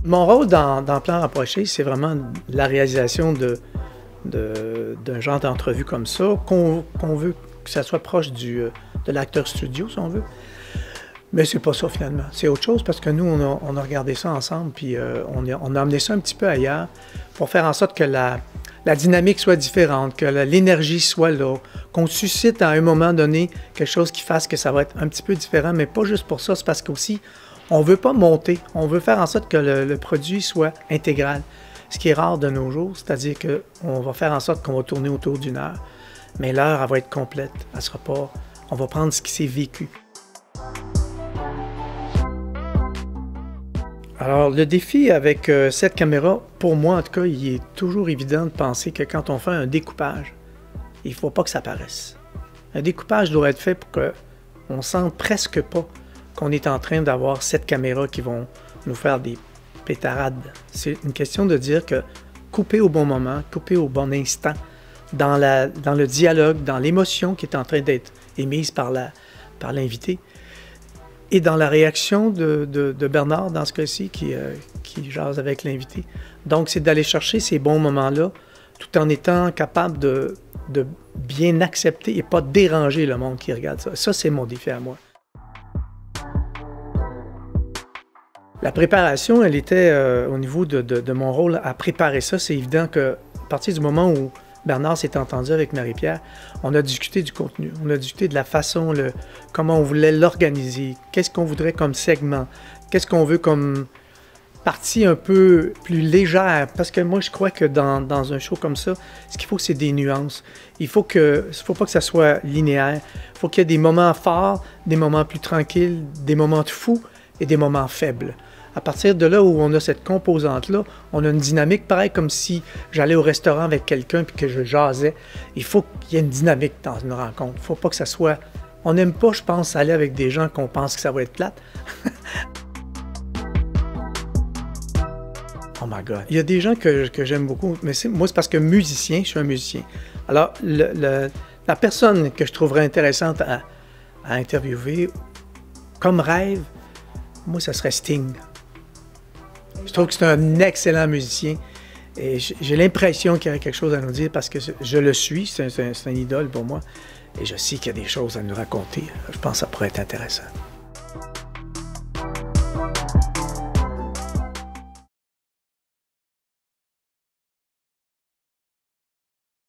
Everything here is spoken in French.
Mon rôle dans Plan rapproché, c'est vraiment la réalisation d'un genre d'entrevue comme ça, qu'on veut que ça soit proche de l'acteur studio, si on veut. Mais c'est pas ça, finalement. C'est autre chose, parce que nous, on a regardé ça ensemble, puis on a amené ça un petit peu ailleurs pour faire en sorte que la dynamique soit différente, que l'énergie soit là, qu'on suscite à un moment donné quelque chose qui fasse que ça va être un petit peu différent, mais pas juste pour ça, c'est parce qu'aussi, on ne veut pas monter, on veut faire en sorte que le produit soit intégral, ce qui est rare de nos jours, c'est-à-dire qu'on va faire en sorte qu'on va tourner autour d'1 heure, mais l'heure, elle va être complète, elle sera pas, on va prendre ce qui s'est vécu. Alors, le défi avec cette caméra, pour moi en tout cas, il est toujours évident de penser que quand on fait un découpage, il ne faut pas que ça paraisse. Un découpage doit être fait pour qu'on ne sente presque pas qu'on est en train d'avoir 7 caméras qui vont nous faire des pétarades. C'est une question de dire que couper au bon moment, couper au bon instant, dans le dialogue, dans l'émotion qui est en train d'être émise par l'invité, et dans la réaction de Bernard, dans ce cas-ci, qui jase avec l'invité. Donc, c'est d'aller chercher ces bons moments-là, tout en étant capable de bien accepter et pas déranger le monde qui regarde ça. Ça, c'est mon défi à moi. La préparation, elle était au niveau de mon rôle à préparer ça. C'est évident qu'à partir du moment où Bernard s'est entendu avec Marie-Pierre, on a discuté du contenu, on a discuté de la façon, comment on voulait l'organiser, qu'est-ce qu'on voudrait comme segment, qu'est-ce qu'on veut comme partie un peu plus légère, parce que moi je crois que dans un show comme ça, ce qu'il faut c'est des nuances. Il faut pas que ça soit linéaire, il faut qu'il y ait des moments forts, des moments plus tranquilles, des moments de fous et des moments faibles. À partir de là où on a cette composante-là, on a une dynamique pareil comme si j'allais au restaurant avec quelqu'un et que je jasais. Il faut qu'il y ait une dynamique dans une rencontre. Il ne faut pas que ça soit... On n'aime pas, je pense, aller avec des gens qu'on pense que ça va être plate. Oh my God! Il y a des gens que j'aime beaucoup, mais moi, c'est parce que musicien, je suis un musicien. Alors, la personne que je trouverais intéressante à interviewer, comme rêve, moi, ça serait Sting. Je trouve que c'est un excellent musicien et j'ai l'impression qu'il y aurait quelque chose à nous dire parce que je le suis, c'est un idole pour moi et je sais qu'il y a des choses à nous raconter. Je pense que ça pourrait être intéressant.